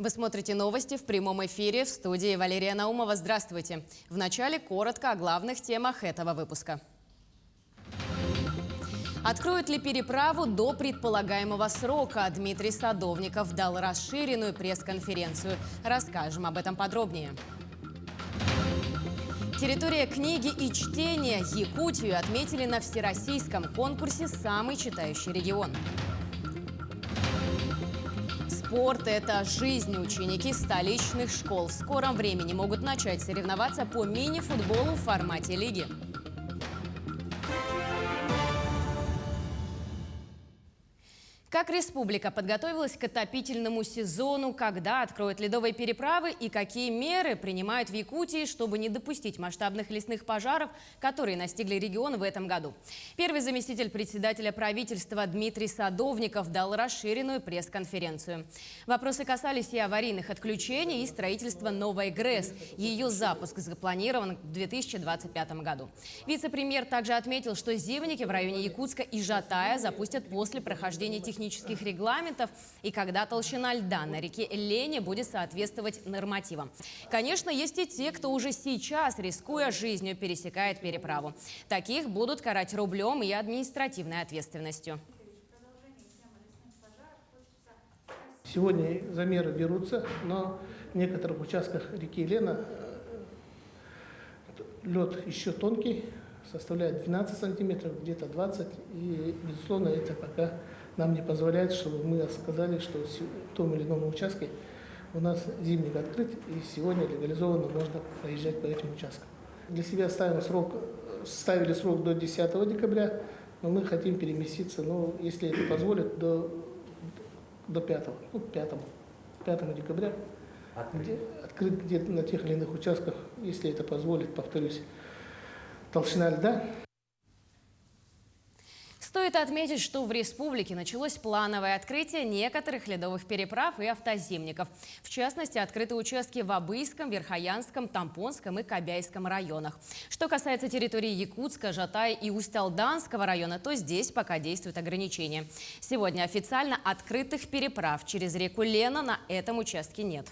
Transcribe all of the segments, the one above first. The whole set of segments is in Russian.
Вы смотрите новости в прямом эфире, в студии Валерия Наумова. Здравствуйте. Вначале коротко о главных темах этого выпуска. Откроют ли переправу до предполагаемого срока? Дмитрий Садовников дал расширенную пресс-конференцию. Расскажем об этом подробнее. Территория книги и чтения. Якутию отметили на всероссийском конкурсе «Самый читающий регион». Спорт – это жизнь. Ученики столичных школ в скором времени могут начать соревноваться по мини-футболу в формате лиги. Как республика подготовилась к отопительному сезону, когда откроют ледовые переправы и какие меры принимают в Якутии, чтобы не допустить масштабных лесных пожаров, которые настигли регион в этом году. Первый заместитель председателя правительства Дмитрий Садовников дал расширенную пресс-конференцию. Вопросы касались и аварийных отключений, и строительства новой ГРЭС. Ее запуск запланирован в 2025 году. Вице-премьер также отметил, что зимники в районе Якутска и Жатая запустят после прохождения технических регламентов и когда толщина льда на реке Лени будет соответствовать нормативам. Конечно, есть и те, кто уже сейчас, рискуя жизнью, пересекает переправу. Таких будут карать рублем и административной ответственностью. Сегодня замеры берутся, но в некоторых участках реки Лена лед еще тонкий, составляет 12 сантиметров, где-то 20. И, безусловно, это пока нам не позволяет, чтобы мы сказали, что в том или ином участке у нас зимник открыт, и сегодня легализованно можно проезжать по этим участкам. Для себя ставили срок до 10 декабря, но мы хотим переместиться, если это позволит, до 5 декабря. Открыт где-то на тех или иных участках, если это позволит, повторюсь, толщина льда. Стоит отметить, что в республике началось плановое открытие некоторых ледовых переправ и автозимников. В частности, открыты участки в Абыйском, Верхоянском, Тампонском и Кобяйском районах. Что касается территории Якутска, Жатая и Усть-Алданского района, то здесь пока действуют ограничения. Сегодня официально открытых переправ через реку Лена на этом участке нет.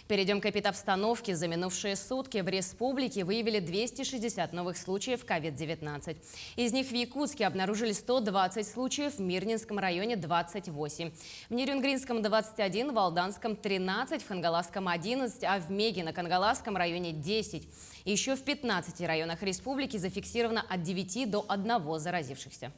Перейдем к эпидобстановке. За минувшие сутки в республике выявили 260 новых случаев COVID-19. Из них в Якутске обнаружили 120 случаев, в Мирнинском районе 28. В Нерюнгринском 21, в Алданском 13, в Хангаласском 11, а в Мегино-Кангаласском районе 10. Еще в 15 районах республики зафиксировано от 9 до 1 заразившихся.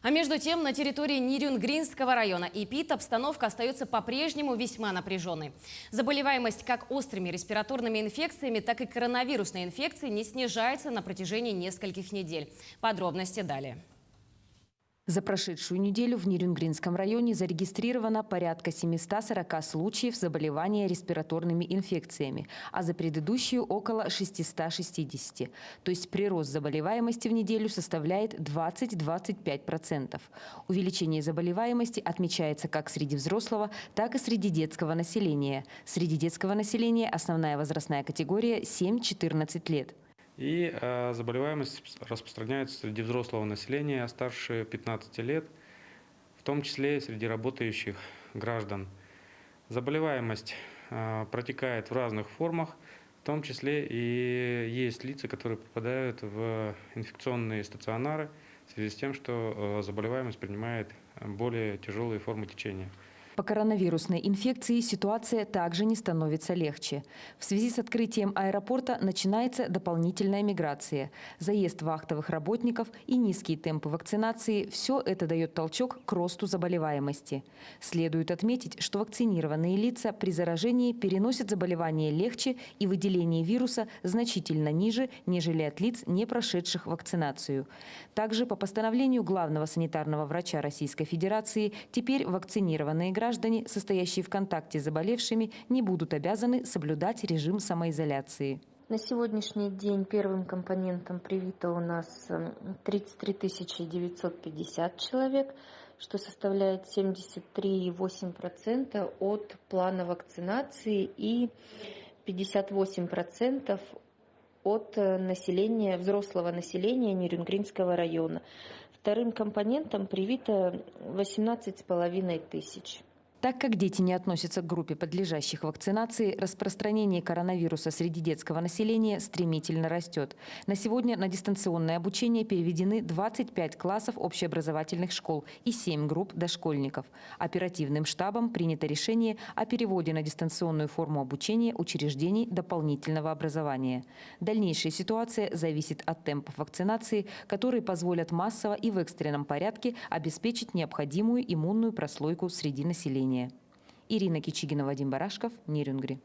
А между тем, на территории Нерюнгринского района эпидобстановка остается по-прежнему весьма напряженной. Заболеваемость как острыми респираторными инфекциями, так и коронавирусной инфекцией не снижается на протяжении нескольких недель. Подробности далее. За прошедшую неделю в Нерюнгринском районе зарегистрировано порядка 740 случаев заболевания респираторными инфекциями, а за предыдущую около 660. То есть прирост заболеваемости в неделю составляет 20-25%. Увеличение заболеваемости отмечается как среди взрослого, так и среди детского населения. Среди детского населения основная возрастная категория 7-14 лет. И заболеваемость распространяется среди взрослого населения старше 15 лет, в том числе и среди работающих граждан. Заболеваемость протекает в разных формах, в том числе и есть лица, которые попадают в инфекционные стационары в связи с тем, что заболеваемость принимает более тяжелые формы течения. По коронавирусной инфекции ситуация также не становится легче. В связи с открытием аэропорта начинается дополнительная миграция. Заезд вахтовых работников и низкие темпы вакцинации – все это дает толчок к росту заболеваемости. Следует отметить, что вакцинированные лица при заражении переносят заболевание легче и выделение вируса значительно ниже, нежели от лиц, не прошедших вакцинацию. Также по постановлению главного санитарного врача Российской Федерации теперь вакцинированные граждане, состоящие в контакте с заболевшими, не будут обязаны соблюдать режим самоизоляции. На сегодняшний день первым компонентом привито у нас 33 950 человек, что составляет 73,8% от плана вакцинации и 58% от населения, взрослого населения Нерюнгринского района. Вторым компонентом привито 18,5 тысяч. Так как дети не относятся к группе подлежащих вакцинации, распространение коронавируса среди детского населения стремительно растет. На сегодня на дистанционное обучение переведены 25 классов общеобразовательных школ и 7 групп дошкольников. Оперативным штабом принято решение о переводе на дистанционную форму обучения учреждений дополнительного образования. Дальнейшая ситуация зависит от темпов вакцинации, которые позволят массово и в экстренном порядке обеспечить необходимую иммунную прослойку среди населения. Ирина Кичигина, Вадим Барашков, Нерюнгри.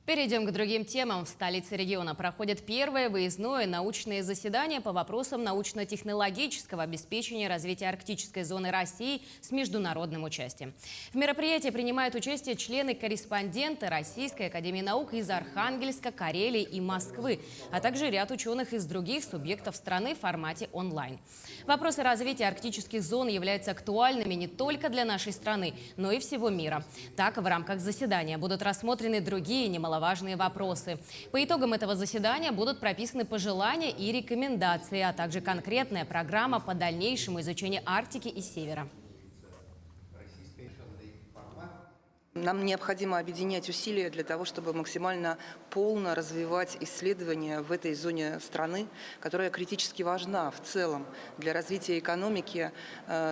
Перейдем к другим темам. В столице региона проходит первое выездное научное заседание по вопросам научно-технологического обеспечения развития арктической зоны России с международным участием. В мероприятии принимают участие члены-корреспонденты Российской академии наук из Архангельска, Карелии и Москвы, а также ряд ученых из других субъектов страны в формате онлайн. Вопросы развития арктических зон являются актуальными не только для нашей страны, но и всего мира. Так, в рамках заседания будут рассмотрены другие немаловажные вопросы. По итогам этого заседания будут прописаны пожелания и рекомендации, а также конкретная программа по дальнейшему изучению Арктики и Севера. Нам необходимо объединять усилия для того, чтобы максимально полно развивать исследования в этой зоне страны, которая критически важна в целом для развития экономики,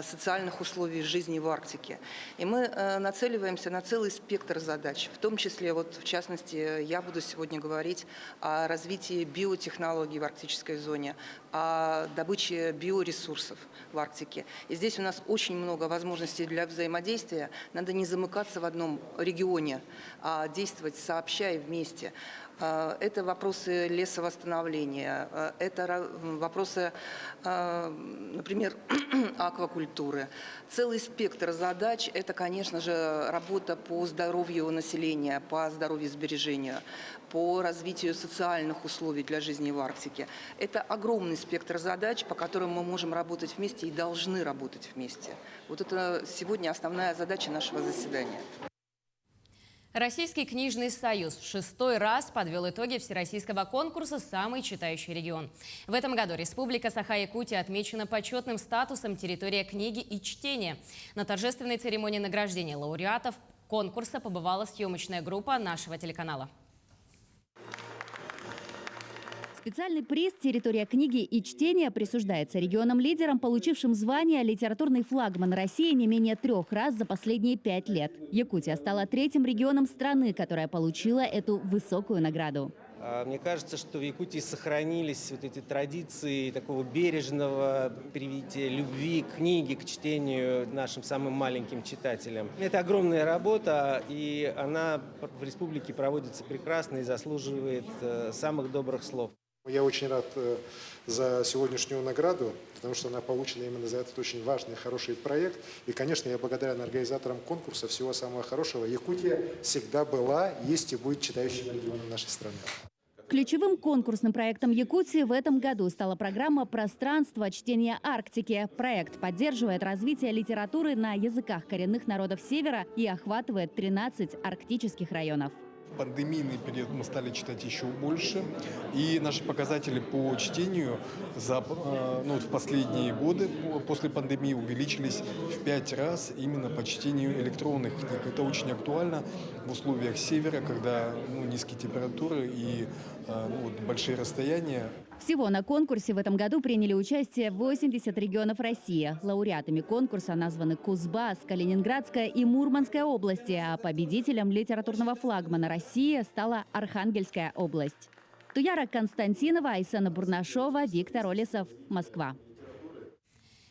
социальных условий жизни в Арктике. И мы нацеливаемся на целый спектр задач, в том числе, в частности, я буду сегодня говорить о развитии биотехнологий в арктической зоне, о добыче биоресурсов в Арктике. И здесь у нас очень много возможностей для взаимодействия. Надо не замыкаться в одном регионе, а действовать сообща и вместе. Это вопросы лесовосстановления, это вопросы, например, аквакультуры. Целый спектр задач – это, конечно же, работа по здоровью населения, по здоровьесбережению, по развитию социальных условий для жизни в Арктике. Это огромный спектр задач, по которым мы можем работать вместе и должны работать вместе. Вот это сегодня основная задача нашего заседания. Российский книжный союз в 6-й раз подвел итоги всероссийского конкурса «Самый читающий регион». В этом году Республика Саха-Якутия отмечена почетным статусом территория книги и чтения. На торжественной церемонии награждения лауреатов конкурса побывала съемочная группа нашего телеканала. Специальный приз «Территория книги и чтения» присуждается регионам-лидерам, получившим звание «Литературный флагман России» не менее 3 раз за последние 5 лет. Якутия стала 3-м регионом страны, которая получила эту высокую награду. Мне кажется, что в Якутии сохранились эти традиции такого бережного привития любви к книге, к чтению нашим самым маленьким читателям. Это огромная работа, и она в республике проводится прекрасно и заслуживает самых добрых слов. Я очень рад за сегодняшнюю награду, потому что она получена именно за этот очень важный, хороший проект. И, конечно, я благодарен организаторам конкурса. Всего самого хорошего. Якутия всегда была, есть и будет читающим регионом нашей страны. Ключевым конкурсным проектом Якутии в этом году стала программа «Пространство чтения Арктики». Проект поддерживает развитие литературы на языках коренных народов Севера и охватывает 13 арктических районов. В пандемийный период мы стали читать еще больше, и наши показатели по чтению в последние годы после пандемии увеличились в 5 раз именно по чтению электронных книг. Это очень актуально в условиях севера, когда низкие температуры и большие расстояния. Всего на конкурсе в этом году приняли участие 80 регионов России. Лауреатами конкурса названы Кузбасс, Калининградская и Мурманская области, а победителем литературного флагмана России стала Архангельская область. Туяра Константинова, Айсена Бурнашова, Виктор Олесов, Москва.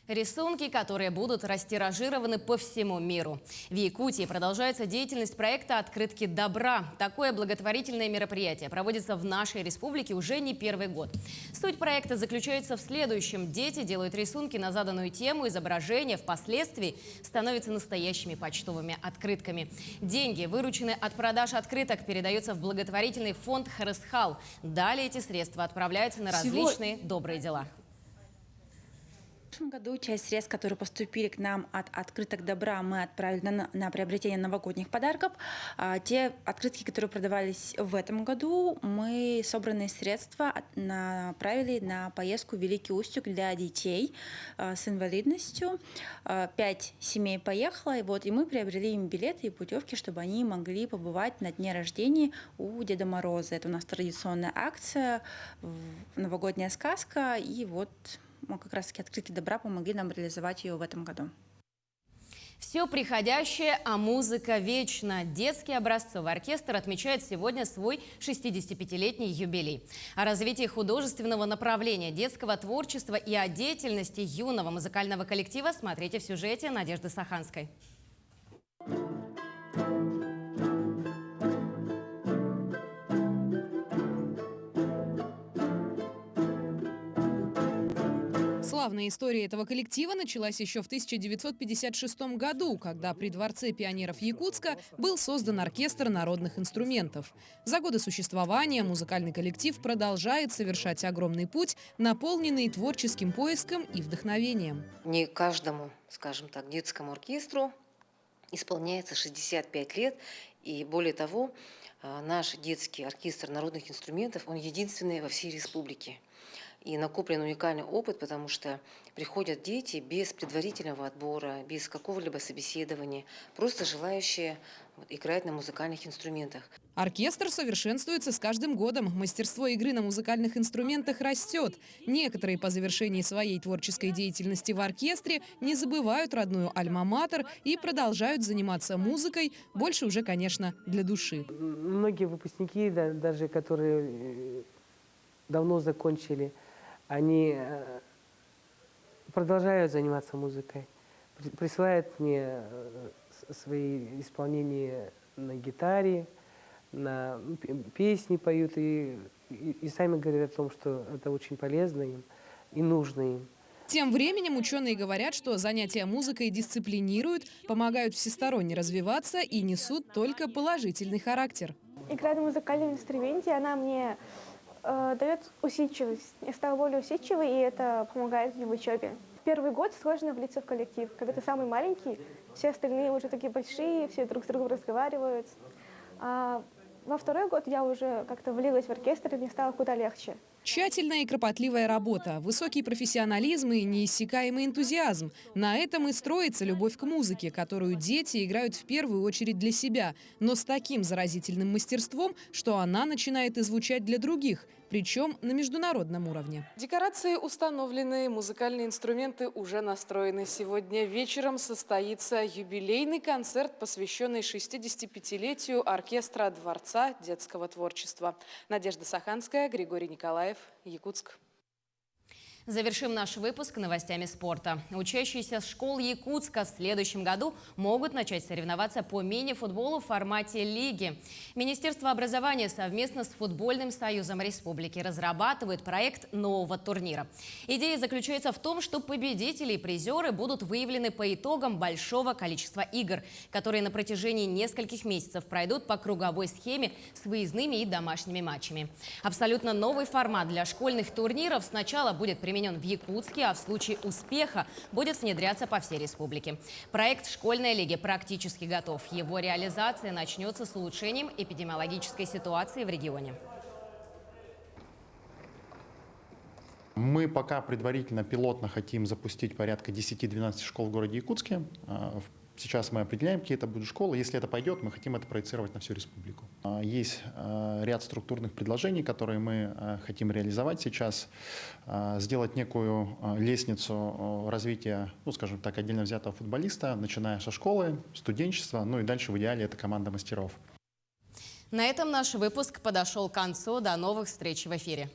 Рисунки, которые будут растиражированы по всему миру. В Якутии продолжается деятельность проекта «Открытки добра». Такое благотворительное мероприятие проводится в нашей республике уже не первый год. Суть проекта заключается в следующем. Дети делают рисунки на заданную тему, изображения впоследствии становятся настоящими почтовыми открытками. Деньги, вырученные от продаж открыток, передаются в благотворительный фонд «Харысхал». Далее эти средства отправляются на различные добрые дела. прошлом году часть средств, которые поступили к нам от «Открыток добра», мы отправили на приобретение новогодних подарков. Те открытки, которые продавались в этом году, мы собранные средства направили на поездку в Великий Устюг для детей с инвалидностью. 5 семей поехало, и мы приобрели им билеты и путевки, чтобы они могли побывать на дне рождения у Деда Мороза. Это у нас традиционная акция, новогодняя сказка, и вот мы как раз-таки «Открытки добра» помогли нам реализовать ее в этом году. Все приходящее, а музыка вечна. Детский образцовый оркестр отмечает сегодня свой 65-летний юбилей. О развитии художественного направления детского творчества и о деятельности юного музыкального коллектива смотрите в сюжете Надежды Саханской. Славная история этого коллектива началась еще в 1956 году, когда при Дворце пионеров Якутска был создан оркестр народных инструментов. За годы существования музыкальный коллектив продолжает совершать огромный путь, наполненный творческим поиском и вдохновением. Не каждому, скажем так, детскому оркестру исполняется 65 лет. И более того, наш детский оркестр народных инструментов, он единственный во всей республике. И накоплен уникальный опыт, потому что приходят дети без предварительного отбора, без какого-либо собеседования, просто желающие играть на музыкальных инструментах. Оркестр совершенствуется с каждым годом. Мастерство игры на музыкальных инструментах растет. Некоторые по завершении своей творческой деятельности в оркестре не забывают родную альма-матер и продолжают заниматься музыкой, больше уже, конечно, для души. Многие выпускники, даже которые давно закончили, они продолжают заниматься музыкой, присылают мне свои исполнения на гитаре, на песни поют и сами говорят о том, что это очень полезно им и нужно им. Тем временем ученые говорят, что занятия музыкой дисциплинируют, помогают всесторонне развиваться и несут только положительный характер. Игра на музыкальном инструменте, она мне дает усидчивость. Я стала более усидчивой, и это помогает мне в учебе. Первый год сложно влиться в коллектив. Когда ты самый маленький, все остальные уже такие большие, все друг с другом разговаривают. А во второй год я уже как-то влилась в оркестр, и мне стало куда легче. Тщательная и кропотливая работа, высокий профессионализм и неиссякаемый энтузиазм. На этом и строится любовь к музыке, которую дети играют в первую очередь для себя, но с таким заразительным мастерством, что она начинает и звучать для других, причем на международном уровне. Декорации установлены, музыкальные инструменты уже настроены. Сегодня вечером состоится юбилейный концерт, посвященный 65-летию оркестра Дворца детского творчества. Надежда Саханская, Григорий Николаев, Якутск. Завершим наш выпуск новостями спорта. Учащиеся школ Якутска в следующем году могут начать соревноваться по мини-футболу в формате лиги. Министерство образования совместно с Футбольным союзом республики разрабатывает проект нового турнира. Идея заключается в том, что победители и призеры будут выявлены по итогам большого количества игр, которые на протяжении нескольких месяцев пройдут по круговой схеме с выездными и домашними матчами. Абсолютно новый формат для школьных турниров сначала будет применен в Якутске, а в случае успеха будет внедряться по всей республике. Проект «Школьная лига» практически готов. Его реализация начнется с улучшением эпидемиологической ситуации в регионе. Мы пока предварительно пилотно хотим запустить порядка 10-12 школ в городе Якутске. Сейчас мы определяем, какие это будут школы. Если это пойдет, мы хотим это проецировать на всю республику. Есть ряд структурных предложений, которые мы хотим реализовать сейчас. Сделать некую лестницу развития, скажем так, отдельно взятого футболиста, начиная со школы, студенчества, и дальше в идеале это команда мастеров. На этом наш выпуск подошел к концу. До новых встреч в эфире.